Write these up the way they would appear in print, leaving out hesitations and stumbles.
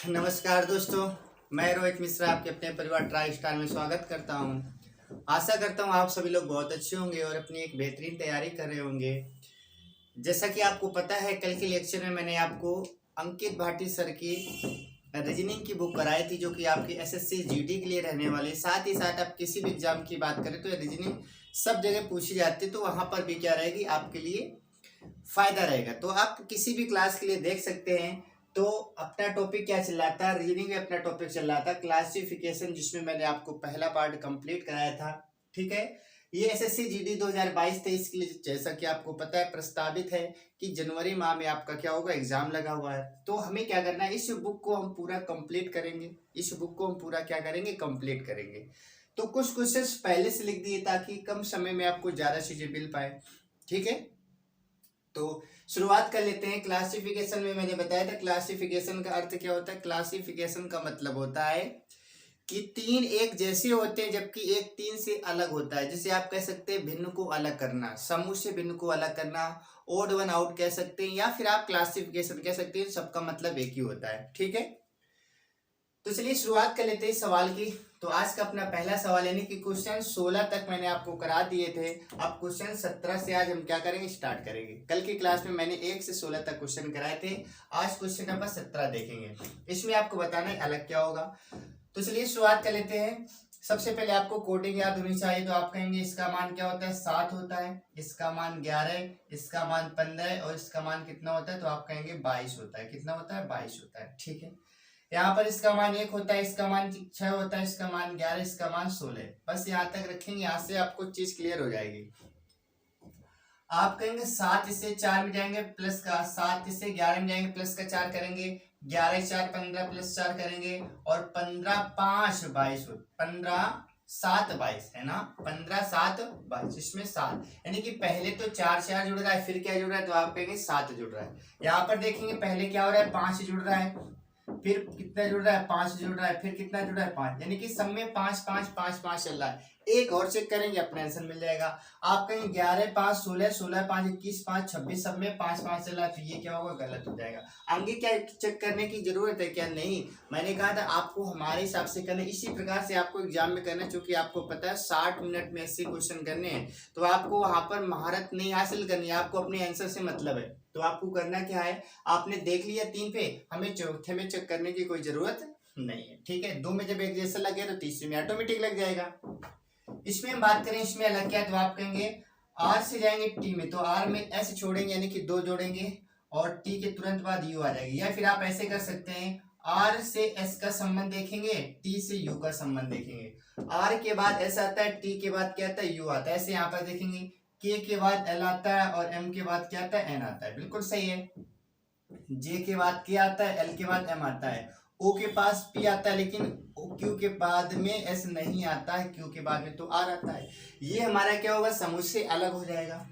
नमस्कार दोस्तों, मैं रोहित मिश्रा आपके अपने परिवार ट्राई स्टार में स्वागत करता हूं। आशा करता हूं आप सभी लोग बहुत अच्छे होंगे और अपनी एक बेहतरीन तैयारी कर रहे होंगे। जैसा कि आपको पता है, कल के लेक्चर में मैंने आपको अंकित भाटी सर की रीजनिंग की बुक कराई थी, जो कि आपकी एसएससी जीडी के लिए रहने वाली। साथ ही साथ आप किसी भी एग्जाम की बात करें तो रीजनिंग सब जगह पूछी जाती है, तो वहां पर भी क्या रहेगी, आपके लिए फायदा रहेगा। तो आप किसी भी क्लास के लिए देख सकते हैं। तो अपना टॉपिक क्या चल रहा था, रीजनिंग में अपना टॉपिक चल रहा था क्लासिफिकेशन, जिसमें मैंने आपको पहला पार्ट कंप्लीट कराया था। ठीक है, ये एसएससी जीडी 2022-23 के लिए, जैसा कि आपको पता है, प्रस्तावित है कि जनवरी माह में आपका क्या होगा, एग्जाम लगा हुआ है। तो हमें क्या करना है, इस बुक को हम पूरा कंप्लीट करेंगे। इस बुक को हम पूरा क्या करेंगे, कंप्लीट करेंगे। तो कुछ क्वेश्चंस पहले से लिख दिए ताकि कम समय में आपको ज्यादा चीजें मिल पाए। ठीक है, तो शुरुआत कर लेते हैं। क्लासिफिकेशन में मैंने बताया था, क्लासिफिकेशन का अर्थ क्या होता है। क्लासिफिकेशन का मतलब होता है कि तीन एक जैसे होते हैं जबकि एक तीन से अलग होता है। जैसे आप कह सकते हैं भिन्न को अलग करना, समूह से भिन्न को अलग करना, ओड वन आउट कह सकते हैं, या फिर आप क्लासिफिकेशन कह सकते हैं। सबका मतलब एक ही होता है। ठीक है, तो चलिए शुरुआत कर लेते हैं इस सवाल की। तो आज का अपना पहला सवाल, यानी कि क्वेश्चन 16 तक मैंने आपको करा दिए थे। अब क्वेश्चन 17 से आज हम क्या करेंगे, स्टार्ट करेंगे। कल की क्लास में मैंने 1 से 16 तक क्वेश्चन कराए थे। आज क्वेश्चन नंबर 17 देखेंगे। इसमें आपको बताना है अलग क्या होगा। तो चलिए शुरुआत कर लेते हैं। सबसे पहले आपको कोडिंग याद होनी चाहिए। तो आप कहेंगे इसका मान क्या होता है, 7 होता है, इसका मान 11, इसका मान 15 और इसका मान कितना होता है, तो आप कहेंगे 22 होता है। कितना होता है, 22 होता है। ठीक है, यहाँ पर इसका मान 1 होता है, इसका मान 6 होता है, इसका मान 11, इसका मान 16। बस यहाँ तक रखेंगे, यहाँ से आपको चीज क्लियर हो जाएगी। आप कहेंगे 7 इससे 4 में जाएंगे प्लस का, 7 इससे 11 में जाएंगे प्लस का 4 करेंगे, 11 4 15 प्लस 4 करेंगे, और 15 5 22, 15 7 22 है ना, 15 7 22। इसमें 7 यानी कि पहले तो 4 4 जुड़ रहा है, फिर क्या जुड़ रहा है, तो आप कहेंगे 7 जुड़ रहा है। यहाँ पर देखेंगे पहले क्या हो रहा है, 5 जुड़ रहा है, फिर कितना जुड़ रहा है, 5 जुड़ रहा है, फिर कितना जुड़ रहा है, 5, यानी कि सब में 5 5 5 5 चल रहा है। एक और चेक करेंगे, अपना आंसर मिल जाएगा। आप कहेंगे 11 5 16, 16 5 21 5 26, सब में 5 5 चल रहा है, तो ये क्या होगा, गलत हो जाएगा। आगे क्या चेक करने की जरूरत है क्या, नहीं। मैंने कहा था आपको हमारे हिसाब से करना, इसी प्रकार से आपको एग्जाम में करना, क्योंकि आपको पता है 60 मिनट में 80 क्वेश्चन करने हैं। तो आपको वहां पर महारत नहीं हासिल करनी है, आपको अपने आंसर से मतलब है। तो आपको करना क्या है, आपने देख लिया 3 पे, हमें चौथे में चेक करने की कोई जरूरत नहीं है। ठीक है, 2 में जब एक जैसा लगे तो तीसरे में ऑटोमेटिक लग जाएगा। इसमें हम बात करें, इसमें अलग क्या है, तो आप कहेंगे आर से जाएंगे टी में, तो आर में एस छोड़ेंगे यानी कि 2 जोड़ेंगे, और टी के तुरंत बाद यू आ जाएगी। या फिर आप ऐसे कर सकते हैं, आर से एस का संबंध देखेंगे, टी से यू का संबंध देखेंगे। आर के बाद एस आता है, टी के बाद क्या आता है, यू आता है। ऐसे यहाँ पर देखेंगे, के के बाद एल आता है, और एम के बाद क्या आता है, एन आता है। बिल्कुल सही है। जे के बाद के आता है, एल के बाद एम आता है, ओ के पास पी आता है, लेकिन क्यू के बाद में एस नहीं आता है, क्यू के बाद में तो आर आता है। ये हमारा क्या होगा, समूह से अलग हो जाएगा।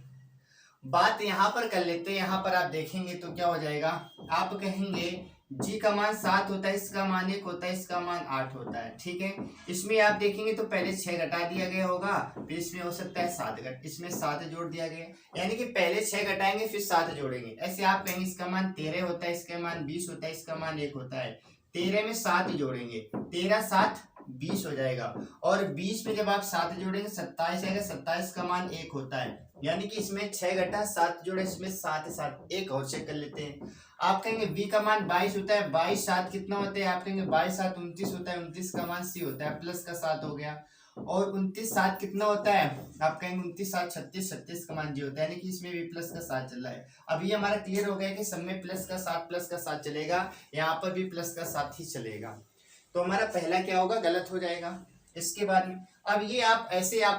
बात यहाँ पर कर लेते हैं। यहाँ पर आप देखेंगे तो क्या हो जाएगा, आप कहेंगे जी का मान 7 होता है, इसका मान 1 होता है, इसका मान 8 होता है। ठीक है, इसमें आप देखेंगे तो पहले 6 घटा दिया गया होगा, फिर इसमें हो सकता है 7 इसमें 7 जोड़ दिया गया, यानी कि पहले 6 घटाएंगे फिर 7 जोड़ेंगे। ऐसे आप कहेंगे इसका मान 13 होता है, इसका मान 20 होता है, इसका मान 1 होता है। 13 में 7 जोड़ेंगे, 13 7 20 हो जाएगा, और 20 में जब आप 7 जोड़ेंगे 27 आएगा, 27 का मान 1 होता है। यानी कि इसमें 6 घटा 7 जोड़े, इसमें 7 7। एक और चेक कर लेते हैं। आप कहेंगे b का मान 22 होता है, 22 7 कितना होता है, आप कहेंगे 22 7 29 होता है, 29 का मान c होता है, प्लस का 7 हो गया। और 29 7 कितना होता है, आप कहेंगे 29 7 36, 36 का मान जी होता है, यानी कि इसमें भी प्लस का 7 चल रहा है। अब ये हमारा क्लियर हो गया कि सब में प्लस का 7 चलेगा, यहाँ पर भी प्लस का 7 ही चलेगा। तो हमारा पहला क्या होगा, गलत हो जाएगा। इसके बाद में अब ये आप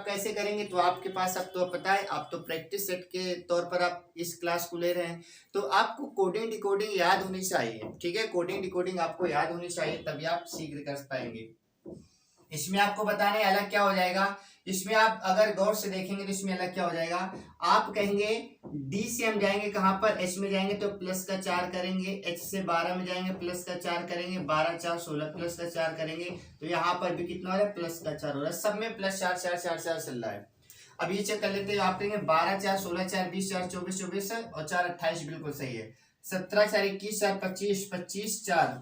कैसे करेंगे, तो आपके पास अब तो पता है, आप तो प्रैक्टिस सेट के तौर पर आप इस क्लास को ले रहे हैं, तो आपको कोडिंग डिकोडिंग याद होनी चाहिए। ठीक है, कोडिंग डिकोडिंग आपको याद होनी चाहिए, तभी आप शीघ्र कर पाएंगे। इसमें आपको बताने अलग क्या हो जाएगा, इसमें आप अगर गौर से देखेंगे तो इसमें अलग क्या हो जाएगा, आप कहेंगे डी से हम जाएंगे कहां पर, एच में जाएंगे तो प्लस का 4 करेंगे, एच से 12 में जाएंगे प्लस का 4 करेंगे, 12 4 16 प्लस का 4 करेंगे, तो यहाँ पर भी कितना हो रहा है, प्लस का 4 हो रहा है। सब में प्लस 4 4 4 4 चल रहा है। अब ये चेक कर लेते हैं, आप कहेंगे 12 4 16 4 20 4 24 24 और 4 28, बिल्कुल सही है। 17 4 21 4 25 25 4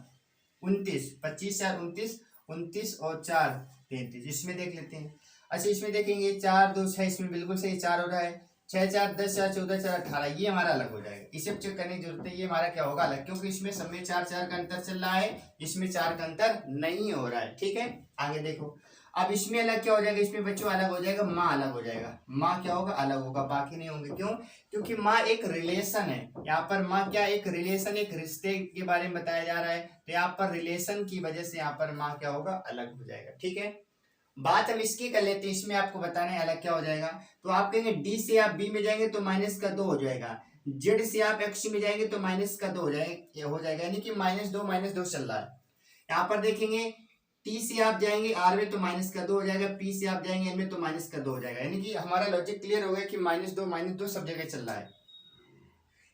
29, 25 4 29, 29 और 4 33। इसमें देख लेते हैं। अच्छा इसमें देखेंगे 4 2 6, इसमें बिल्कुल सही 4 हो रहा है। 6 4 10 4 14 4 18, ये हमारा अलग हो जाएगा। इसे चेक करने की जरूरत है, ये हमारा क्या होगा अलग, क्योंकि इसमें सब में 4 4 का अंतर चल रहा है, इसमें 4 का अंतर नहीं हो रहा है। ठीक है, आगे देखो। अब इसमें अलग क्या हो जाएगा, इसमें बच्चों अलग हो जाएगा, माँ अलग हो जाएगा। माँ क्या होगा, अलग होगा, बाकी नहीं होंगे। क्यों, क्योंकि माँ एक रिलेशन है। यहाँ पर माँ क्या, एक रिलेशन, एक रिश्ते के बारे में बताया जा रहा है, तो यहाँ पर रिलेशन की वजह से यहाँ पर माँ क्या होगा, अलग हो जाएगा। ठीक है, बात हम इसकी कर लेते हैं, इसमें आपको बताना है अलग क्या हो जाएगा। तो आप कहेंगे डी से आप बी में जाएंगे तो माइनस का 2 हो जाएगा, जेड से आप एक्स में जाएंगे तो माइनस का 2 हो जाएगा, यानी कि -2 चल रहा है। यहाँ पर देखेंगे टी से आप जाएंगे आर में तो माइनस का 2 हो जाएगा, पी से आप जाएंगे एन में तो माइनस का 2 हो जाएगा, यानी कि हमारा लॉजिक क्लियर हो गया कि -2 सब जगह चल रहा है।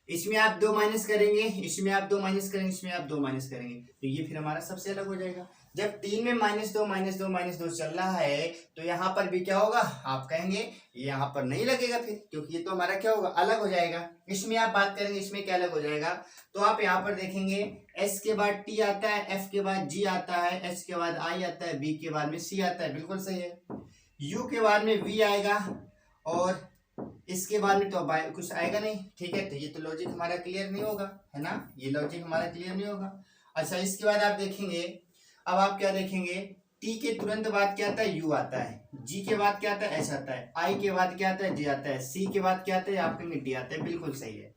इसमें आप 2 माइनस करेंगे, इसमें आप 2 माइनस करेंगे, इसमें आप 2 माइनस करेंगे, तो ये फिर हमारा सबसे अलग हो जाएगा। जब 3 में -2 चल रहा है तो यहाँ पर भी क्या होगा, आप कहेंगे यहाँ पर नहीं लगेगा फिर, क्योंकि ये तो हमारा क्या होगा, अलग हो जाएगा। इसमें आप बात करेंगे इसमें क्या अलग हो जाएगा, तो आप यहाँ पर देखेंगे S के बाद T आता है, F के बाद G आता है, H के बाद I आता है, B के बाद में C आता है, बिल्कुल सही है। U के बाद में V आएगा और इसके बाद में तो कुछ आएगा नहीं। ठीक है, तो ये तो लॉजिक हमारा क्लियर नहीं होगा, है ना, ये लॉजिक हमारा क्लियर नहीं होगा। अच्छा इसके बाद आप देखेंगे, अब आप क्या देखेंगे, टी के तुरंत बाद क्या आता है, यू आता है, जी के बाद क्या आता है, एच आता है, आई के बाद क्या आता है, जे आता है, सी के बाद क्या आता है, आप कहेंगे डी आता है, बिल्कुल सही है।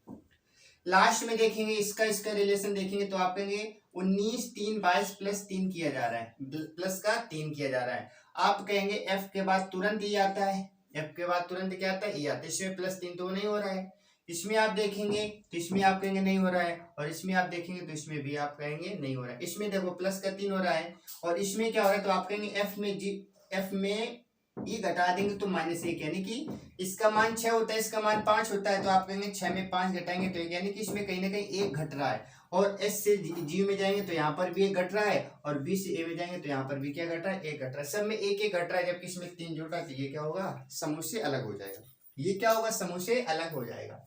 लास्ट में देखेंगे इसका रिलेशन देखेंगे तो आप कहेंगे 19 3 22 प्लस 3 किया जा रहा है, प्लस का 3 किया जा रहा है। आप कहेंगे एफ के बाद तुरंत ई आता है, एफ के बाद तुरंत क्या आता है, ई आता है, इसमें +3 तो नहीं हो रहा है। इसमें आप देखेंगे तो इसमें आप कहेंगे नहीं हो रहा है, और इसमें आप देखेंगे तो इसमें भी आप कहेंगे नहीं हो रहा है। इसमें देखो प्लस का 3 हो रहा है, और इसमें क्या हो रहा है, तो आप कहेंगे एफ में ई घटा देंगे तो -1, यानी कि इसका मान 6 होता है, इसका मान 5 होता है, तो आप कहेंगे 6 में 5 घटाएंगे तो यानी कि इसमें कहीं ना कहीं 1 घट रहा है। और एस से जी में जाएंगे तो यहाँ पर भी 1 घट रहा है, और बी से ए में जाएंगे तो यहाँ पर भी क्या घट रहा है, 1 घट रहा है, सब में 1 घट रहा है, जबकि इसमें 3 जुड़ रहा है, तो ये क्या होगा, समूह से अलग हो जाएगा। ये क्या होगा, समूह से अलग हो जाएगा।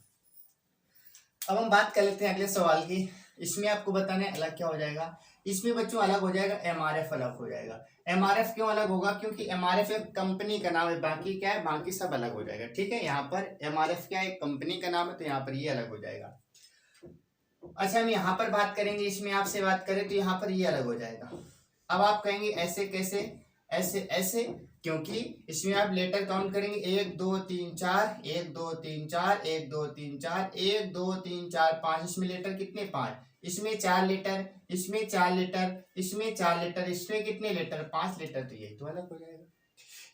अब हम बात कर लेते हैं अगले सवाल की। इसमें आपको बताना है अलग क्या हो जाएगा। इसमें बच्चों अलग हो जाएगा, एमआरएफ अलग हो जाएगा। एमआरएफ क्यों अलग होगा, क्योंकि एमआरएफ एक कंपनी का नाम है, बाकी क्या है, बाकी सब अलग हो जाएगा। ठीक है, यहाँ पर एमआरएफ क्या है, एक कंपनी का नाम है, तो यहाँ पर ये अलग हो जाएगा। अच्छा हम यहाँ पर बात करेंगे, इसमें आपसे बात करें तो यहाँ पर ये अलग हो जाएगा। अब आप कहेंगे ऐसे कैसे, ऐसे ऐसे, क्योंकि इसमें आप लेटर काउंट करेंगे 1 2 3 4, 1 2 3 4, 1 2 3 4, 1 2 3 4 5, इसमें लेटर कितने 5, इसमें 4 लीटर, इसमें 4 लीटर, इसमें 4 लीटर, इसमें कितने लीटर 5 लीटर, तो यही तो अलग हो जाएगा।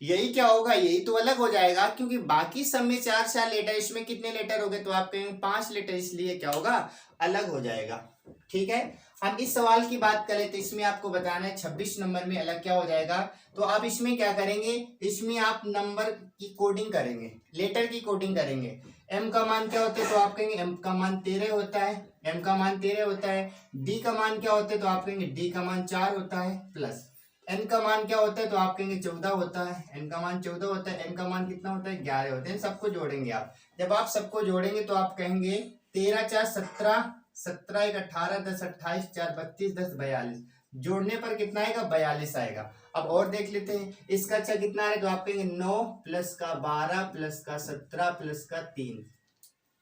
यही क्या होगा, यही तो अलग हो जाएगा, क्योंकि बाकी सब में 4 4 लीटर, इसमें कितने लीटर हो गए, तो आप कहेंगे 5 लीटर, इसलिए क्या होगा, अलग हो जाएगा। ठीक है, हम इस सवाल की बात करें तो इसमें आपको बताना है 26 नंबर में अलग क्या हो जाएगा। तो आप इसमें क्या करेंगे, इसमें आप नंबर की कोडिंग करेंगे, लेटर की कोडिंग करेंगे। एम का मान क्या होता है, तो आप कहेंगे एम का मान 13 होता है, एम का मान 13 होता है। डी का मान क्या होता है, तो आप कहेंगे डी का मान 4 होता है, प्लस एन का मान क्या होता है, तो आप कहेंगे 14 होता है, एन का मान 14 होता है, एन का मान कितना होता है, 11 होता है। सबको जोड़ेंगे आप, जब आप सबको जोड़ेंगे तो आप कहेंगे 13 4 17, 17 1 18, 10 28, 4 32, 10 42, जोड़ने पर कितना आएगा, 42 आएगा। अब और देख लेते हैं इसका अच्छा कितना है, तो आप कहेंगे 9 प्लस का 12 प्लस का 17 प्लस का 3,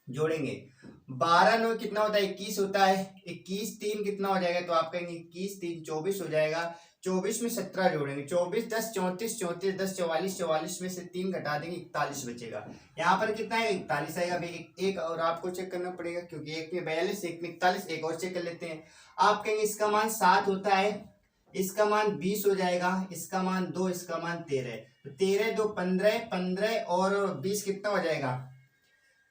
जोड़ेंगे 12 9 कितना होता है, 21 होता है, 21 3 कितना हो जाएगा, तो आप कहेंगे 21 3 24 हो जाएगा। 24 में 17 जोड़ेंगे, 24 10 34, 34 10 44, 44 में से 3 घटा देंगे, 41 बचेगा। यहाँ पर कितना है, 41 आएगा। एक और आपको चेक करना पड़ेगा, क्योंकि एक में 42 एक में 41, एक और चेक कर लेते हैं। आप कहेंगे इसका मान 7 होता है, इसका मान 20 हो जाएगा, इसका मान 2, इसका मान 13, तो 13 2 15, 15 और 20 कितना हो जाएगा,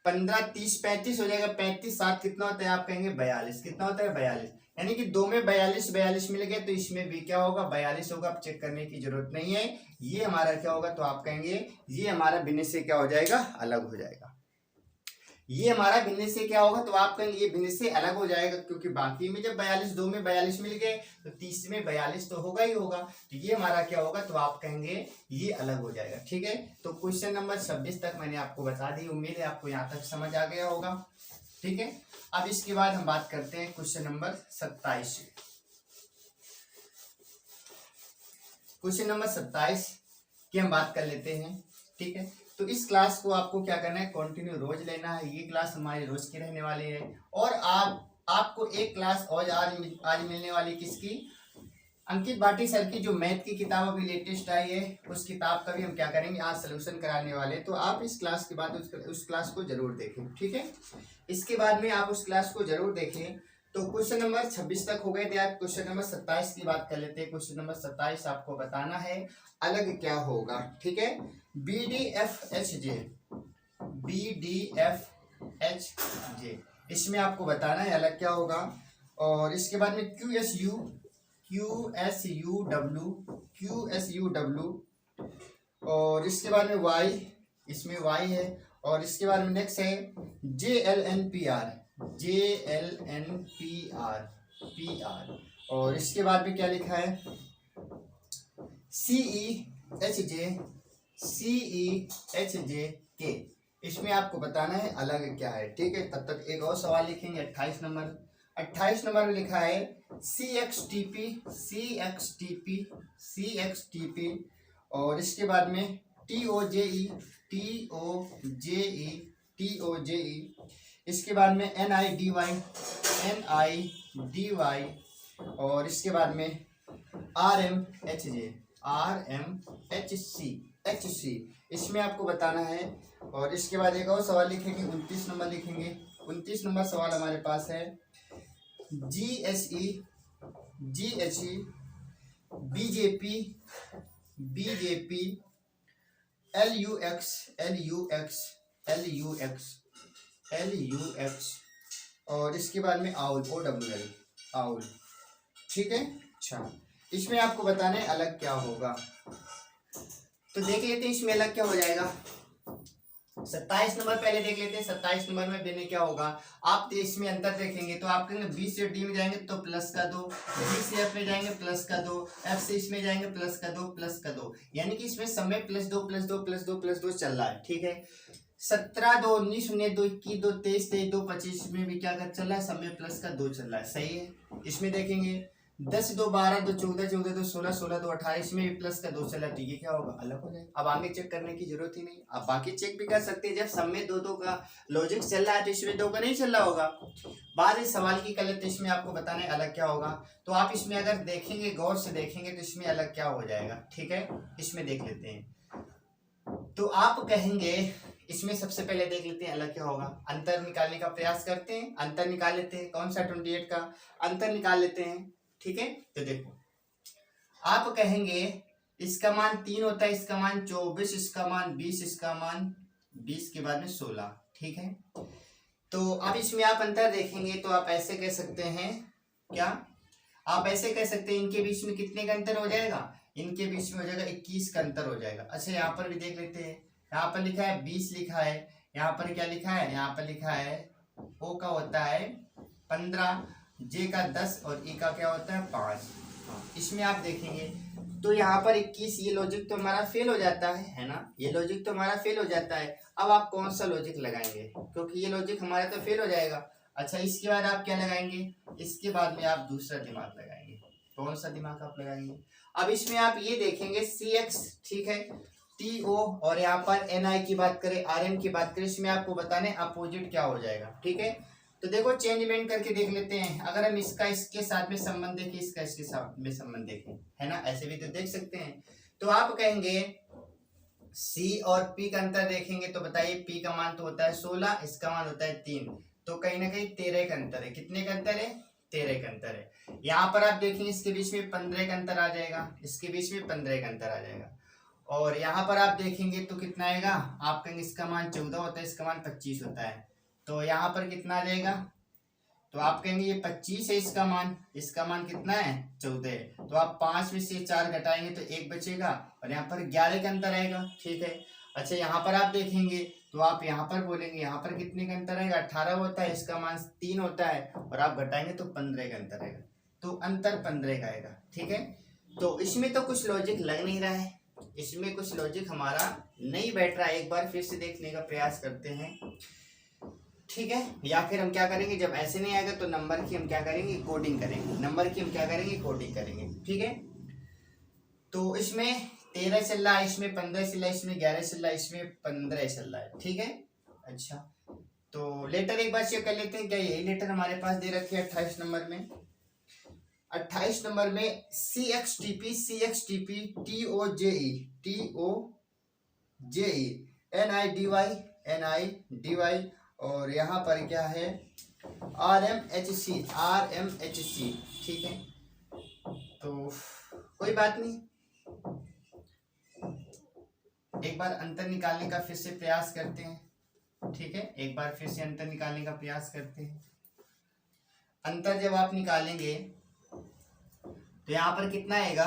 15 30 35 हो जाएगा। 35 7 कितना होता है, आप कहेंगे 42, कितना होता है 42, यानी कि 2 में 42 42 मिल गए, तो इसमें भी क्या होगा, 42 होगा। आप चेक करने की जरूरत नहीं है, ये हमारा क्या होगा, तो आप कहेंगे ये हमारा भिन्न से क्या हो जाएगा, अलग हो जाएगा। ये हमारा भिन्न से क्या होगा, तो आप कहेंगे ये भिन्न से अलग हो जाएगा, क्योंकि बाकी में जब 42 2 में 42 मिल गए तो 30 में 42 तो होगा ही होगा, तो ये हमारा क्या होगा, तो आप कहेंगे ये अलग हो जाएगा। ठीक है, तो क्वेश्चन नंबर 26 तक मैंने आपको बता दी, उम्मीद है आपको यहाँ तक समझ आ गया होगा। ठीक है, अब इसके बाद हम बात करते हैं क्वेश्चन नंबर 27। क्वेश्चन नंबर 27 की हम बात कर लेते हैं। ठीक है, तो इस क्लास को आपको क्या करना है, कंटिन्यू रोज लेना है। ये क्लास हमारी रोज की रहने वाली है। और आपको एक क्लास और आज मिलने वाली किसकी, अंकित भाटी सर की जो मैथ की किताब अभी लेटेस्ट आई है, उस किताब का भी हम क्या करेंगे, आज सोल्यूशन कराने वाले हैं। तो आप इस क्लास के बाद उस क्लास को जरूर देखें। ठीक है, इसके बाद में आप उस क्लास को जरूर देखें। तो क्वेश्चन नंबर 26 तक हो गए थे। आज क्वेश्चन नंबर 27 की बात कर लेते हैं। क्वेश्चन नंबर 27 आपको बताना है अलग क्या होगा। ठीक है, BDFHJ, BDFHJ इसमें आपको बताना है अलग क्या होगा। और इसके बाद में QSUW, और इसके बाद में Y, इसमें Y है। और इसके बाद में नेक्स्ट है JLNPR, और इसके बाद में क्या लिखा है CEHJ, इसमें आपको बताना है अलग क्या है। ठीक है, तब तक एक और सवाल लिखेंगे 28 नंबर में लिखा है CXTP, और इसके बाद में TOJE, इसके बाद में NIDY, और इसके बाद में RMHC, इसमें आपको बताना है। और इसके बाद एक और सवाल लिखेंगे, 29 नंबर लिखेंगे। 29 नंबर सवाल हमारे पास है GHE, BJP, LUX, और इसके बाद में आउल। ठीक है, अच्छा, इसमें आपको बताना है अलग क्या होगा। तो देख लेते हैं इसमें अलग क्या हो जाएगा। 27 नंबर पहले देख लेते हैं। 27 नंबर में देने क्या होगा, आप इसमें अंतर देखेंगे तो आप कहेंगे बी से डी में जाएंगे तो प्लस का 2, डी से एफ में जाएंगे प्लस का 2, एफ से इसमें जाएंगे प्लस का 2, यानी कि इसमें समय +2 चल रहा है। ठीक है, 17, 2, 19, 2, 21, 2, 23, 2, 25 में भी क्या चल रहा है, समय प्लस का 2 चल रहा है। सही है, इसमें देखेंगे 10, 2, 12, 2, 14, 2, 16, 2, 18, इसमें भी प्लस का 2 चला। तो ये क्या होगा, अलग हो जाएगा। अब आगे चेक करने की जरूरत ही नहीं। आप बाकी चेक भी कर सकते हैं। जब सब में 2 का लॉजिक चल रहा है तो इसमें 2 का नहीं चल रहा होगा। बाद इस सवाल की कर लेते, इसमें आपको बताना है अलग क्या होगा। तो आप इसमें अगर देखेंगे, गौर से देखेंगे तो इसमें अलग क्या हो जाएगा। ठीक है, इसमें देख लेते हैं। तो आप कहेंगे, इसमें सबसे पहले देख लेते हैं अलग क्या होगा। अंतर निकालने का प्रयास करते हैं, अंतर निकाल लेते हैं। कौन सा 28 का अंतर निकाल लेते हैं। ठीक है, तो देखो आप कहेंगे इसका मान 3 होता है, इसका मान 24, इसका मान 20, इसका मान 20 के बाद में 16। ठीक है, तो अब इसमें आप अंतर देखेंगे तो आप ऐसे कह सकते हैं, क्या आप ऐसे कह सकते हैं, इनके बीच में कितने का अंतर हो जाएगा, इनके बीच में हो जाएगा 21 का अंतर हो जाएगा। अच्छा, यहाँ पर भी देख लेते हैं। यहाँ पर लिखा है 20 लिखा है, यहाँ पर क्या लिखा है, यहाँ पर लिखा है ओ का होता है 15, जे का 10 और ई का क्या होता है 5। इसमें आप देखेंगे तो यहाँ पर 21, ये लॉजिक तो हमारा फेल हो जाता है ना, ये लॉजिक तो हमारा फेल हो जाता है। अब आप कौन सा लॉजिक लगाएंगे, क्योंकि ये लॉजिक हमारा तो फेल हो जाएगा। अच्छा, इसके बाद आप क्या लगाएंगे, इसके बाद में आप दूसरा दिमाग लगाएंगे। कौन सा दिमाग आप लगाएंगे, अब इसमें आप ये देखेंगे CX, ठीक है, TO, और यहाँ पर NI की बात करें, RM की बात करें, इसमें आपको बताने अपोजिट क्या हो जाएगा। ठीक है, तो देखो चेंजमेंट करके देख लेते हैं। अगर हम इसका इसके साथ में संबंध देखें, इसका इसके साथ में संबंध देखें, है ना, ऐसे भी तो देख सकते हैं। तो आप कहेंगे C और P का अंतर देखेंगे तो बताइए, P का मान तो होता है 16, इसका मान होता है 3, तो कहीं ना कहीं 13 का अंतर है। कितने का अंतर है, 13 का अंतर है। यहाँ पर आप देखेंगे इसके बीच में 15 का अंतर आ जाएगा, इसके बीच में 15 का अंतर आ जाएगा। और यहाँ पर आप देखेंगे तो कितना आएगा, आप कहेंगे इसका मान 14 होता है, इसका मान 25 होता है, तो यहाँ पर कितना आ जाएगा, तो आप कहेंगे ये 25 है इसका मान कितना है 14 है। तो आप 5 में से 4 घटाएंगे तो 1 बचेगा, और यहाँ पर 11 का अंतर आएगा। ठीक है, अच्छा यहाँ पर आप देखेंगे तो आप यहाँ पर बोलेंगे यहाँ पर कितने का अंतर आएगा, 18 होता है, इसका मान 3 होता है, और आप घटाएंगे तो 15 का अंतर आएगा, तो अंतर 15 का आएगा। ठीक है, तो इसमें तो कुछ लॉजिक लग नहीं रहा है, इसमें कुछ लॉजिक हमारा नहीं बैठ रहा है। एक बार फिर से देखने का प्रयास करते हैं। ठीक है, या फिर हम क्या करेंगे, जब ऐसे नहीं आएगा तो नंबर की हम क्या करेंगे, कोडिंग करेंगे, नंबर की हम क्या करेंगे, कोडिंग करेंगे। ठीक है, तो इसमें 13 चल रहा है, इसमें 15 चल रहा है, इसमें 11 चल रहा है, इसमें 15 चल रहा है, ठीक है। अच्छा, तो लेटर एक बार चेक कर लेते हैं, क्या यही लेटर हमारे पास दे रखे हैं 28 नंबर में। 28 नंबर में CXTP NIDY और यहाँ पर क्या है RMHC, ठीक है। तो कोई बात नहीं, एक बार अंतर निकालने का फिर से प्रयास करते हैं, ठीक है। एक बार फिर से अंतर निकालने का प्रयास करते हैं। अंतर जब आप निकालेंगे तो यहाँ पर कितना आएगा,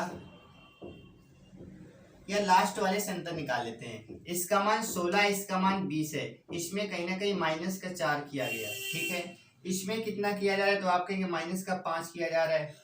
या लास्ट वाले से अंतर निकाल लेते हैं। इसका मान 16, इसका मान 20 है, इसमें कहीं ना कहीं माइनस का 4 किया गया, ठीक है। इसमें कितना किया जा रहा है तो आप कहेंगे माइनस का 5 किया जा रहा है।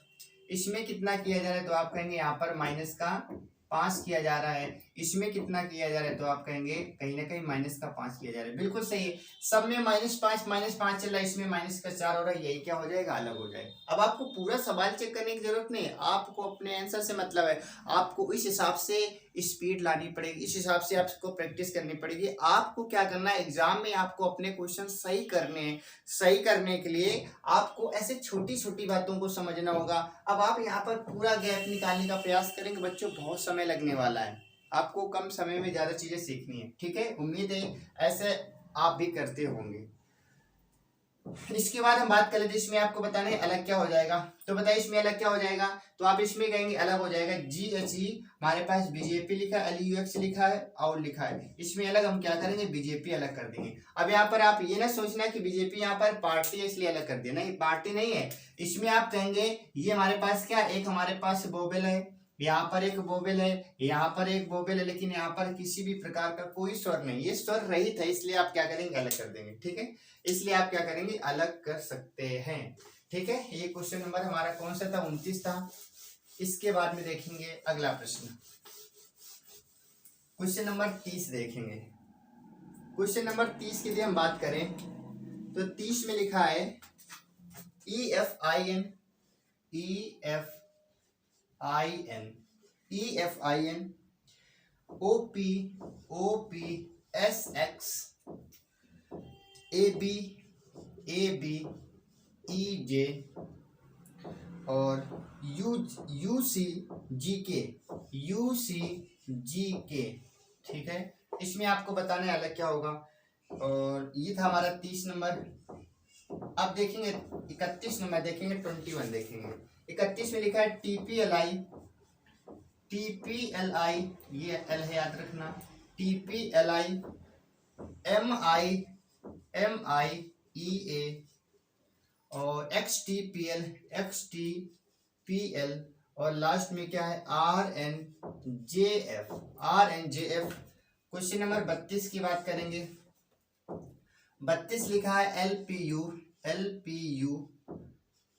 इसमें कितना किया जा रहा है तो आप कहेंगे यहाँ पर माइनस का 5 किया जा रहा है। इसमें कितना किया जा रहा है तो आप कहेंगे कहीं ना कहीं माइनस का 5 किया जा रहा है। बिल्कुल सही है, सब में -5 चल रहा है, इसमें माइनस का 4 हो रहा है, यही क्या हो जाएगा, अलग हो जाएगा। अब आपको पूरा सवाल चेक करने की जरूरत नहीं है, आपको अपने आंसर से मतलब है। आपको इस हिसाब से स्पीड लानी पड़ेगी, इस हिसाब से आपको प्रैक्टिस करनी पड़ेगी। आपको क्या करना है, एग्जाम में आपको अपने क्वेश्चन सही करने हैं। सही करने के लिए आपको ऐसे छोटी छोटी बातों को समझना होगा। अब आप यहाँ पर पूरा गैप निकालने का प्रयास करेंगे बच्चों, बहुत समय लगने वाला है, आपको कम समय में ज्यादा चीजें सीखनी है, ठीक है। उम्मीद है ऐसे आप भी करते होंगे। इसके बाद हम बात कर लेते हैं, इसमें आपको बताना है अलग क्या हो जाएगा। तो बताइए इसमें अलग क्या हो जाएगा, तो आप इसमें कहेंगे अलग हो जाएगा GHE, हमारे पास BJP लिखा है, LUX लिखा है और लिखा है, इसमें अलग हम क्या करेंगे, BJP अलग कर देंगे। अब यहाँ पर आप ये ना सोचना कि BJP यहाँ पर पार्टी है इसलिए अलग कर दिया, नहीं, पार्टी नहीं है। इसमें आप कहेंगे ये हमारे पास क्या, एक हमारे पास बोबेल है, यहाँ पर एक बोबेल है, यहाँ पर एक बोबेल है, लेकिन यहाँ पर किसी भी प्रकार का कोई स्वर नहीं, ये स्वर रहित है, इसलिए आप क्या करेंगे, अलग कर देंगे, ठीक है। इसलिए आप क्या करेंगे, अलग कर सकते हैं, ठीक है। ये क्वेश्चन नंबर हमारा कौन सा था, 29 था। इसके बाद में देखेंगे अगला प्रश्न, क्वेश्चन नंबर 30 देखेंगे। क्वेश्चन नंबर 30 के लिए हम बात करें तो 30 में लिखा है EFIN OP SX AB EJ और UC GK, ठीक है। इसमें आपको बताना है अलग क्या होगा, और ये था हमारा 30 नंबर। अब देखेंगे 31 नंबर, देखेंगे 21 देखेंगे। 31 में लिखा है TPLI, ये L है याद रखना, TPLI MIEA और XTPL और लास्ट में क्या है RNJF। क्वेश्चन नंबर 32 की बात करेंगे। 32 लिखा है LPU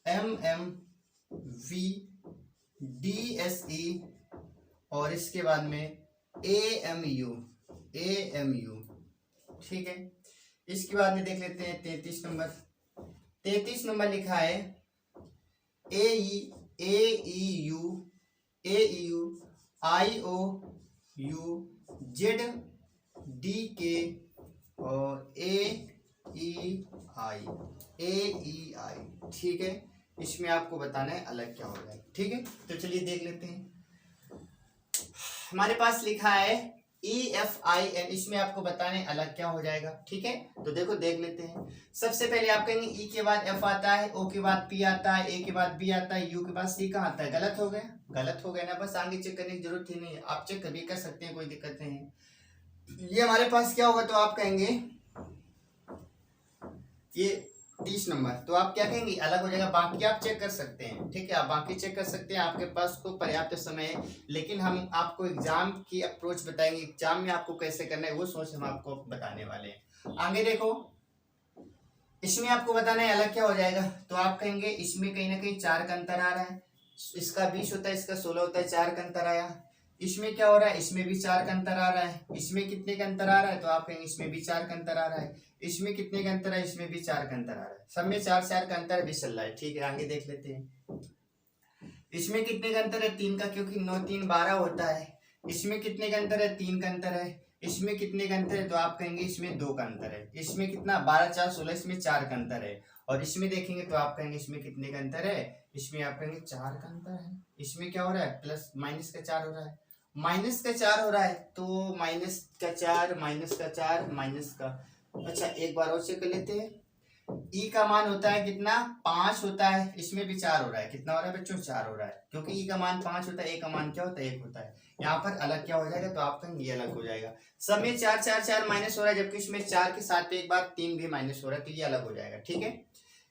MMV DSE और इसके बाद में AMU, ठीक है। इसके बाद में देख लेते हैं 33 नंबर। 33 नंबर लिखा है AEU IOU ZDK और AEI, ठीक है। इसमें आपको बताना है अलग क्या हो रहा है, ठीक है। तो चलिए देख लेते हैं। हमारे पास लिखा है EFIN, इसमें आपको बताने अलग क्या हो जाएगा, ठीक है। तो देखो देख लेते हैं। सबसे पहले आप कहेंगे E के बाद F आता है, O के बाद P आता है, A के बाद B आता है, U के बाद C कहाँ आता है, गलत हो गया ना, बस आगे चेक करने की जरूरत ही नहीं है, आप चेक कभी कर सकते हैं, कोई दिक्कत नहीं है। ये हमारे पास क्या होगा, तो आप कहेंगे ये 30 नंबर, तो आप क्या कहेंगे, अलग हो जाएगा। बाकी आप चेक कर सकते हैं, ठीक है, आप बाकी चेक कर सकते हैं, आपके पास को पर्याप्त समय है। लेकिन हम आपको एग्जाम की अप्रोच बताएंगे, एग्जाम में आपको कैसे करना है वो सोच हम आपको बताने वाले हैं। आगे देखो, इसमें आपको बताना है अलग क्या हो जाएगा, तो आप कहेंगे इसमें कहीं ना कहीं 4 का अंतर आ रहा है, इसका 20 होता है, इसका 16 होता है, 4 का अंतर आया। इसमें क्या हो रहा है, इसमें भी 4 का अंतर आ रहा है। इसमें कितने का अंतर आ रहा है, तो आप कहेंगे इसमें भी 4 का अंतर आ रहा है। इसमें कितने का अंतर है, इसमें भी 4 का अंतर आ रहा है। सब में 4 का अंतर भी चल रहा है, ठीक है। आगे देख लेते हैं। इसमें कितने का अंतर है? 3 का, क्योंकि 9 3 12 होता है। इसमें कितने का अंतर है? 3 का अंतर है। इसमें कितने का अंतर है? तो आप कहेंगे इसमें 2 का अंतर है। इसमें कितना? 12 4 16, इसमें 4 का अंतर है। और इसमें देखेंगे तो आप कहेंगे इसमें कितने का अंतर है? इसमें आप कहेंगे 4 का अंतर है। इसमें क्या हो रहा है? प्लस माइनस का 4 हो रहा है, माइनस का 4 हो रहा है, तो माइनस का 4 माइनस का 4 माइनस का। अच्छा एक बार और चेक कर लेते हैं। ई का मान होता है कितना? 5 होता है। इसमें भी 4 हो रहा है। कितना हो रहा है बच्चों? 4 हो रहा है, क्योंकि ई का मान 5 होता है, ए का मान क्या होता है? 1 होता है। यहाँ पर अलग क्या हो जाएगा? तो आपका ये अलग हो जाएगा। सब में 4 4 4 माइनस हो रहा है, जबकि इसमें 4 के साथ एक बार 3 भी माइनस हो रहा है, तो ये अलग हो जाएगा। ठीक है,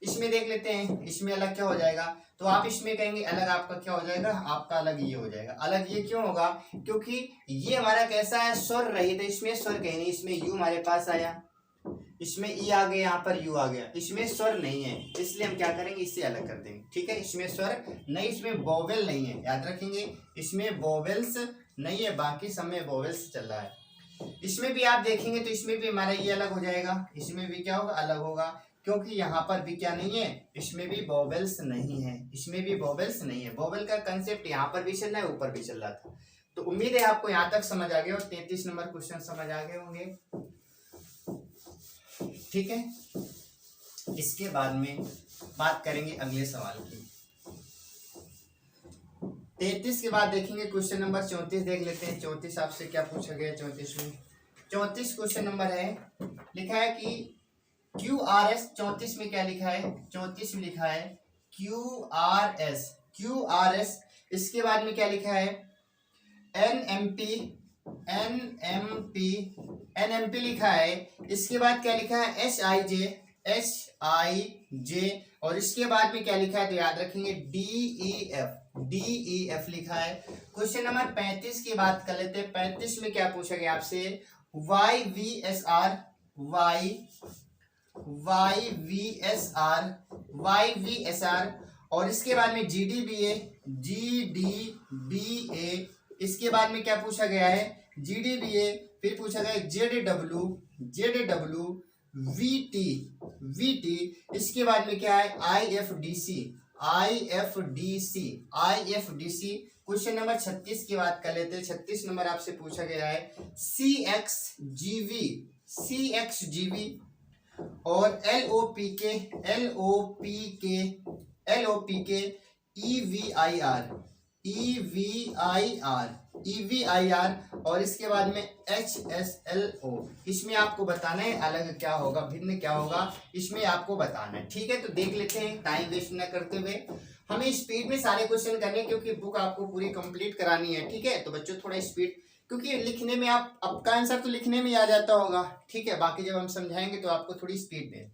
इसमें देख लेते हैं, इसमें अलग क्या हो जाएगा? तो आप इसमें कहेंगे अलग, आपका क्या हो जाएगा? आपका अलग ये हो जाएगा। अलग ये क्यों होगा? क्योंकि ये हमारा कैसा है? स्वर रहित है। इसमें स्वर कहीं नहीं, इसमें यू हमारे पास आया, इसमें ई आ गया, यहाँ पर यू आ गया, इसमें स्वर नहीं है, इसलिए हम क्या करेंगे? इससे अलग कर देंगे। ठीक है, इसमें स्वर नहीं, इसमें वोवेल नहीं है, याद रखेंगे, इसमें वोवेल्स नहीं है, बाकी सब में वोवेल्स चल रहा है। इसमें भी आप देखेंगे तो इसमें भी हमारा ये अलग हो जाएगा, इसमें भी क्या होगा? अलग होगा, क्योंकि यहाँ पर भी क्या नहीं है? इसमें भी वोवेल्स नहीं है, इसमें भी वोवेल्स नहीं है। वोवेल का कंसेप्ट यहाँ पर भी चल रहा है, ऊपर भी चल रहा था। तो उम्मीद है आपको यहाँ तक समझ आ गया और 33 नंबर क्वेश्चन समझ आ गए होंगे। ठीक है, इसके बाद में बात करेंगे अगले सवाल की। 33 के बाद देखेंगे क्वेश्चन नंबर 34 देख लेते हैं। 34 आपसे क्या पूछा गया? 34 में 34 क्वेश्चन नंबर है, लिखा है कि QRS। 34 में क्या लिखा है? 34 में लिखा है QRS, QRS। इसके बाद में क्या लिखा है? NMP, NMP, NMP लिखा है। इसके बाद क्या लिखा है? HIJ, HIJ। और इसके बाद में क्या लिखा है? तो याद रखेंगे DEF, DEF लिखा है। क्वेश्चन नंबर 35 की बात कर लेते हैं। 35 में क्या पूछा गया आपसे? YVSR, YVSR। और इसके बाद में GDBA, GDBA। इसके बाद में क्या पूछा गया है? GDBA। फिर पूछा गया ZW, VT, VT। इसके बाद में क्या है? IFDC, IFDC। क्वेश्चन नंबर 36 की बात कर लेते हैं। 36 नंबर आपसे पूछा गया है CXGV और LOPK, EVIR। और इसके बाद में HSLO। इसमें आपको बताना है अलग क्या होगा, भिन्न क्या होगा, इसमें आपको बताना है। ठीक है, तो देख लेते हैं टाइम वेस्ट न करते हुए। हमें स्पीड में सारे क्वेश्चन करने, क्योंकि बुक आपको पूरी कंप्लीट करानी है। ठीक है, तो बच्चों थोड़ा स्पीड, क्योंकि लिखने में आप आपका आंसर तो लिखने में आ जाता होगा। ठीक है, बाकी जब हम समझाएंगे तो आपको थोड़ी स्पीड में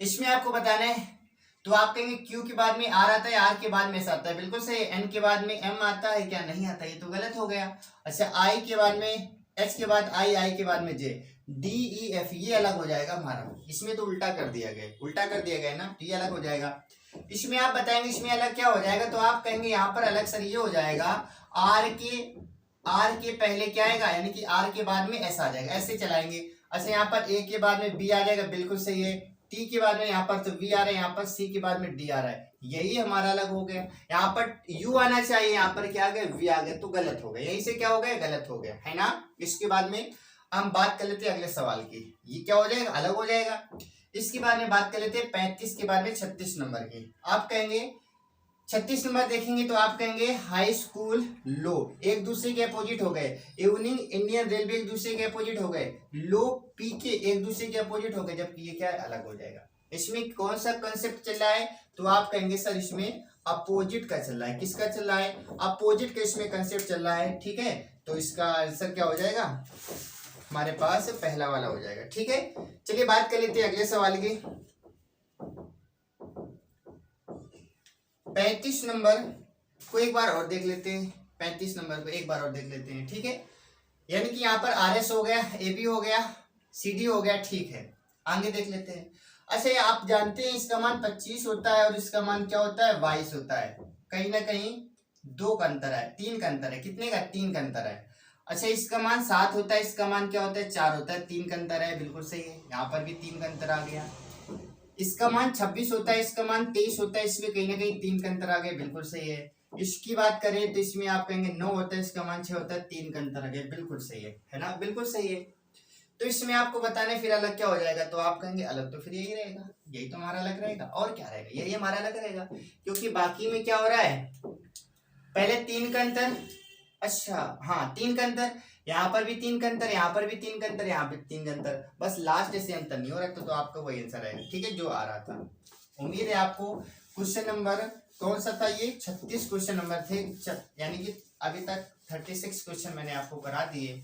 इसमें आपको बताना है। तो आप कहेंगे क्यू के बाद में आर आता है, आर के बाद में एस आता है, बिल्कुल सही। एन के बाद में एम आता है क्या? नहीं आता, ये तो गलत हो गया। अच्छा आई के बाद में एच के बाद आई, आई के बाद में जे, डी ई एफ, ये अलग हो जाएगा हमारा। इसमें तो उल्टा कर दिया गया ना, तो ये अलग हो जाएगा। इसमें आप बताएंगे इसमें अलग क्या हो जाएगा? तो आप कहेंगे यहाँ पर अलग सर ये हो जाएगा, आर के पहले क्या आएगा, यानी कि आर के बाद में एस आ जाएगा, ऐसे चलाएंगे। अच्छा यहाँ पर ए के बाद में बी आ जाएगा, बिल्कुल सही है। टी के बाद में यहाँ पर तो वी आ रहा है, यहाँ पर सी के बाद में डी आ रहा है, यही हमारा अलग हो गया। यहाँ पर यू आना चाहिए, यहाँ पर क्या आ गया? वी आ गया, तो गलत हो गया। यहीं से क्या हो गया? गलत हो गया, है ना। इसके बाद में हम बात कर लेते हैं अगले सवाल की। ये क्या हो जाएगा? अलग हो जाएगा। इसके बाद में बात कर लेते हैं 35 के बाद में 36 नंबर की। आप कहेंगे 36 नंबर देखेंगे तो आप कहेंगे हाई स्कूल लो एक दूसरे के अपोजिट हो गए, इवनिंग इंडियन रेलवे एक दूसरे के अपोजिट हो गए, लो पीके एक दूसरे के अपोजिट हो गए, जबकि ये क्या है? अलग हो जाएगा। इसमें कौन सा कंसेप्ट चल रहा है? तो आप कहेंगे सर इसमें अपोजिट का चल रहा है। किसका चल रहा है? अपोजिट का इसमें कंसेप्ट चल रहा है। ठीक है, तो इसका आंसर क्या हो जाएगा? हमारे पास पहला वाला हो जाएगा। ठीक है, चलिए बात कर लेते हैं अगले सवाल की। 35 नंबर को एक बार और देख लेते हैं। 35 नंबर को एक बार और देख लेते हैं। ठीक है, यानी कि यहाँ पर आर एस हो गया, ए बी हो गया, सी डी हो गया। ठीक है, आगे देख लेते हैं। अच्छा ये आप जानते हैं इसका मान 25 होता है और इसका मान क्या होता है? 22 होता है। कहीं ना कहीं 2 का अंतर है, 3 का अंतर है। कितने का? 3 का अंतर है। अच्छा इसका मान 7 होता है, इसका मान क्या होता है? 4 होता है। 3 का अंतर है, बिल्कुल सही है। यहाँ पर भी 3 का अंतर आ गया। इसका मान 26 होता है, इसका मान 23 होता है, इसमें कहीं ना कहीं 3 का अंतर आ गया, बिल्कुल सही है। इसकी बात करें तो इसमें आप कहेंगे 9 होता है, इसका मान 6 होता है, 3 का अंतर आ गया, बिल्कुल सही है ना, बिल्कुल सही है। तो इसमें आपको बताना है फिर अलग क्या हो जाएगा, तो आप कहेंगे अलग तो फिर यही रहेगा, यही तो हमारा अलग रहेगा, और क्या रहेगा, यही हमारा अलग रहेगा, क्योंकि बाकी में क्या हो रहा है, पहले 3 का अंतर, अच्छा हाँ 3 का अंतर, यहाँ पर भी 3 का अंतर, यहाँ पर भी 3 का अंतर, यहाँ पे 3 का अंतर, बस लास्ट से अंतर नहीं हो रहा, तो आपका वही आंसर आएगा, ठीक है, जो आ रहा था। उम्मीद है आपको क्वेश्चन नंबर कौन सा था, ये 36 क्वेश्चन नंबर थे, यानी कि अभी तक 36 क्वेश्चन मैंने आपको करा दिए,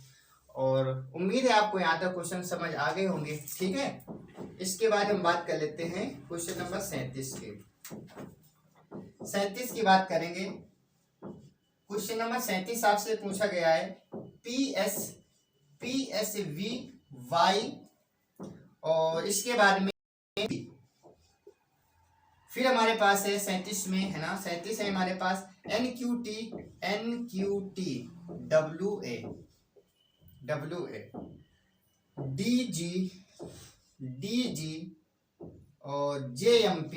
और उम्मीद है आपको यहाँ तक क्वेश्चन समझ आ गए होंगे, ठीक है। इसके बाद हम बात कर लेते हैं क्वेश्चन नंबर 37 की। 37 की बात करेंगे। क्वेश्चन नंबर 37 आपसे पूछा गया है PSV Y, और इसके बाद में फिर हमारे पास है 37 में, है ना, 37 है हमारे पास NQT WA DG और JMP।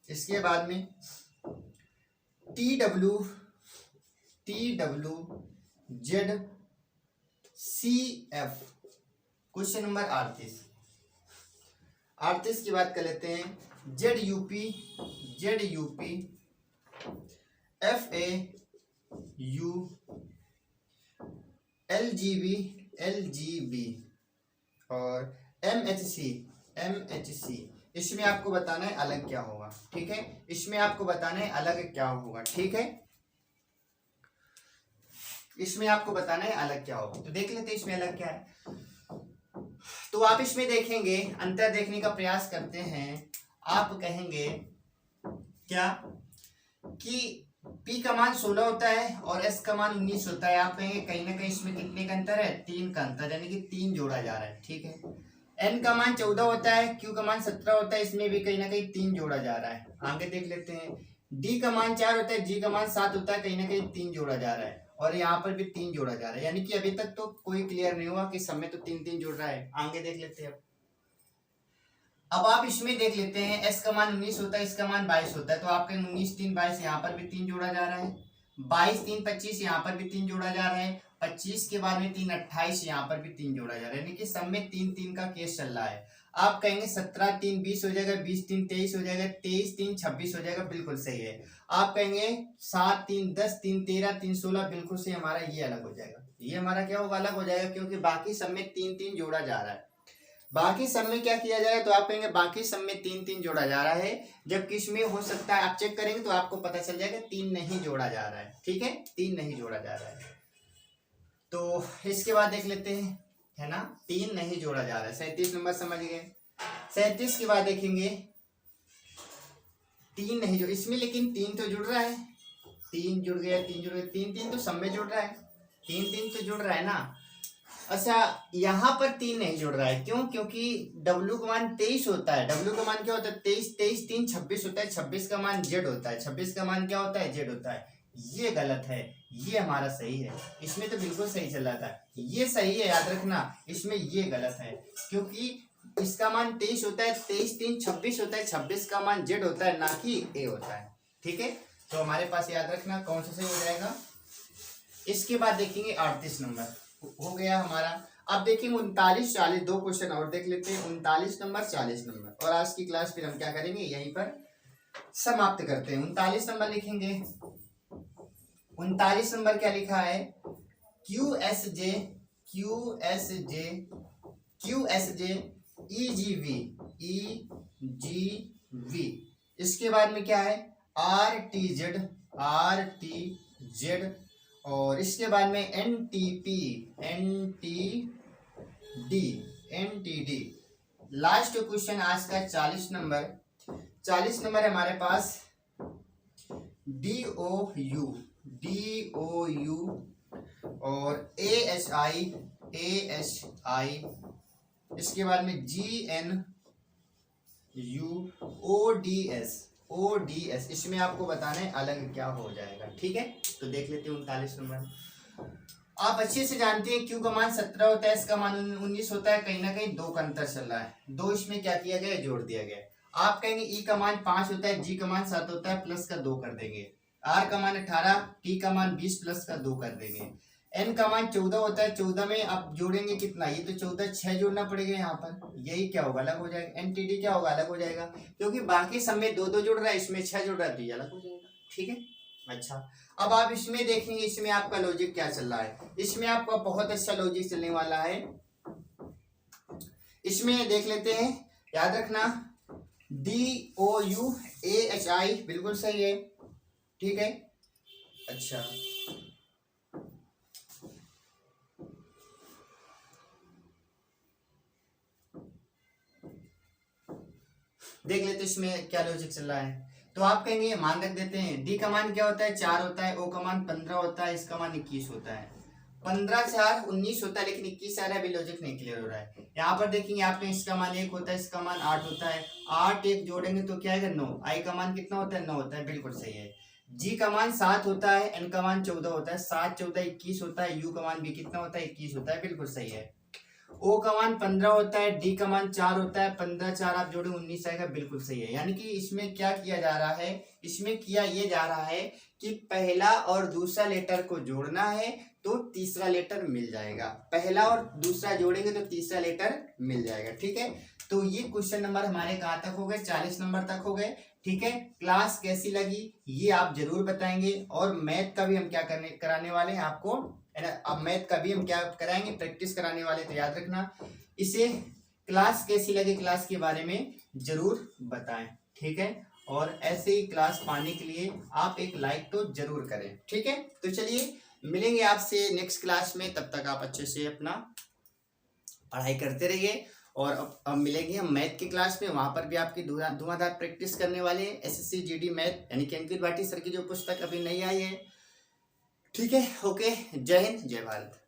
इसके बाद में TW ZCF। क्वेश्चन नंबर 38 की बात कर लेते हैं। ZUP FAU LGB और MHC। इसमें आपको बताना है अलग क्या होगा, ठीक है, इसमें आपको बताना है अलग क्या होगा, ठीक है, इसमें आपको बताना है अलग क्या होगा। तो देख लेते हैं इसमें अलग क्या है। तो आप इसमें देखेंगे, अंतर देखने का प्रयास करते हैं, आप कहेंगे क्या कि P का मान 16 होता है और S का मान 19 होता है, आप कहेंगे कहीं ना कहीं इसमें कितने का अंतर है, 3 का अंतर, यानी कि 3 जोड़ा जा रहा है, ठीक है। N का मान 14 होता है, Q का मान 17 होता है, इसमें भी कहीं ना कहीं 3 जोड़ा जा रहा है। आगे देख लेते हैं, D का मान 4 होता है, G का मान 7 होता है, कहीं ना कहीं 3 जोड़ा जा रहा है, और यहाँ पर भी 3 जोड़ा जा रहा है, यानी कि अभी तक तो कोई क्लियर नहीं हुआ कि सब में तो 3 जुड़ रहा है। आगे देख लेते हैं। अब आप इसमें देख लेते हैं, S का मान 19 होता है, इसका मान 22 होता है, तो आपके 19 3 22, यहाँ पर भी 3 जोड़ा जा रहा है, 22 3 25, यहाँ पर भी 3 जोड़ा जा रहा है, 25 के बाद में 3 28, यहाँ पर भी 3 जोड़ा जा रहा है, यानी कि सब में 3 3 का केस चल रहा है। आप कहेंगे 17 3 20 हो जाएगा, 20 3 23 हो जाएगा, 23 3 26 हो जाएगा, बिल्कुल सही है। आप कहेंगे 7 3 10 3 13 3 16, बिल्कुल सही, हमारा ये अलग हो जाएगा, ये हमारा क्या होगा, अलग हो जाएगा, क्योंकि बाकी सब में 3 3 जोड़ा जा रहा है। बाकी सब में क्या किया जाएगा, तो आप कहेंगे बाकी सब में 3 3 जोड़ा जा रहा है, जबकि इसमें हो सकता है आप चेक करेंगे तो आपको पता चल जाएगा 3 नहीं जोड़ा जा रहा है, ठीक है, 3 नहीं जोड़ा जा रहा है। तो इसके बाद देख लेते हैं, है ना, 3 नहीं जोड़ा जा रहा है। 37 नंबर समझ गए। 37 के बाद देखेंगे 3 नहीं जोड़, इसमें लेकिन 3 तो जुड़ रहा है, 3 जुड़ गया, 3 जुड़ गया, 3 3 तो सब में जुड़ रहा है, 3 3 तो जुड़ रहा है ना। अच्छा, यहाँ पर 3 नहीं जुड़ रहा है, क्यों, क्योंकि W का मान 23 होता है, W का मान क्या होता है, 23 23 3 26 होता है, 26 का मान Z होता है, 26 का मान क्या होता है, Z होता है, ये गलत है, ये हमारा सही है। इसमें तो बिल्कुल सही चल रहा था, ये सही है, याद रखना, इसमें ये गलत है, क्योंकि इसका मान 23 होता है, 23 3 26 होता है, 26 का मान Z होता है, ना कि A होता है, ठीक है। तो हमारे पास याद रखना कौन सा सही हो जाएगा। इसके बाद देखेंगे 38 नंबर हो गया हमारा। अब देखेंगे 39 40, 2 क्वेश्चन और देख लेते हैं, 39 नंबर 40 नंबर, और आज की क्लास फिर हम क्या करेंगे, यहीं पर समाप्त करते हैं। 39 नंबर लिखेंगे। 39 नंबर क्या लिखा है, QSJ EGV। इसके बाद में क्या है, RTZ और इसके बाद में NTD। लास्ट क्वेश्चन आज का 40 नंबर है हमारे पास, DOU और ASI। इसके बाद में ODS। इसमें आपको बताना है अलग क्या हो जाएगा, ठीक है। तो देख लेते हैं 39 नंबर। आप अच्छे से जानते हैं Q का मान 17 होता है, इसका मान 19 होता है, कहीं ना कहीं 2 का अंतर चल रहा है, 2 इसमें क्या किया गया है, जोड़ दिया गया है। आप कहेंगे E का मान 5 होता है, G का मान 7 होता है, प्लस का 2 कर देंगे। R का मान 18, T का मान 20, प्लस का 2 कर देंगे। N का मान 14 होता है, 14 में आप जोड़ेंगे कितना, ये तो 14, 6 जोड़ना पड़ेगा यहाँ पर, यही क्या होगा, अलग हो जाएगा। NTD क्या होगा, अलग हो जाएगा, क्योंकि बाकी सब में 2-2 जुड़ रहा है, इसमें 6 जुड़ रहा है, तो ये अलग हो जाएगा। ठीक है, अच्छा अब आप इसमें देखेंगे, इसमें आपका लॉजिक क्या चल रहा है, इसमें आपका बहुत अच्छा लॉजिक चलने वाला है। इसमें देख लेते हैं, याद रखना DOUAHI बिल्कुल सही है। ठीक है, अच्छा देख लेते इसमें क्या लॉजिक चल रहा है। तो आप कहेंगे मान रख देते हैं, डी का मान क्या होता है, 4 होता है, ओ का मान 15 होता है, इसका मान 21 होता है। 15 4 19 होता है, लेकिन 21 आ रहा है, अभी लॉजिक नहीं क्लियर हो रहा है। यहाँ पर देखेंगे आपके, इसका मान 1 होता है, इसका मान 8 होता है, 8 1 जोड़ेंगे तो क्या आएगा, 9। आई का मान कितना होता है, 9 होता है, बिल्कुल सही है। जी का मान 7 होता है, एन का मान 14 होता है, 7 14 21 होता है, यू का मान भी कितना होता है, 21 होता है, बिल्कुल सही है। ओ का मान 15 होता है, डी का मान 4 होता है, 15 4 आप जोड़े 19 आएगा, बिल्कुल सही है। यानी कि इसमें क्या किया जा रहा है, इसमें किया ये जा रहा है कि पहला और दूसरा लेटर को जोड़ना है तो तीसरा लेटर मिल जाएगा, पहला और दूसरा जोड़ेंगे तो तीसरा लेटर मिल जाएगा। ठीक है, तो ये क्वेश्चन नंबर हमारे कहाँ तक हो गए, 40 नंबर तक हो गए। ठीक है, क्लास कैसी लगी ये आप जरूर बताएंगे, और मैथ का भी हम क्या कराने वाले हैं आपको, अब मैथ का भी हम क्या कराएंगे, प्रैक्टिस कराने वाले, तो याद रखना इसे। क्लास कैसी लगी, क्लास के बारे में जरूर बताएं। ठीक है, और ऐसे ही क्लास पाने के लिए आप एक लाइक तो जरूर करें। ठीक है, तो चलिए मिलेंगे आपसे नेक्स्ट क्लास में, तब तक आप अच्छे से अपना पढ़ाई करते रहिए। और अब मिलेंगे हम मैथ की क्लास में, वहां पर भी आपकी धुआंधार प्रैक्टिस करने वाले हैं, SSC GD मैथ यानी कि अंकित भाटी सर की जो पुस्तक अभी नहीं आई है। ठीक है, ओके, जय हिंद जय भारत।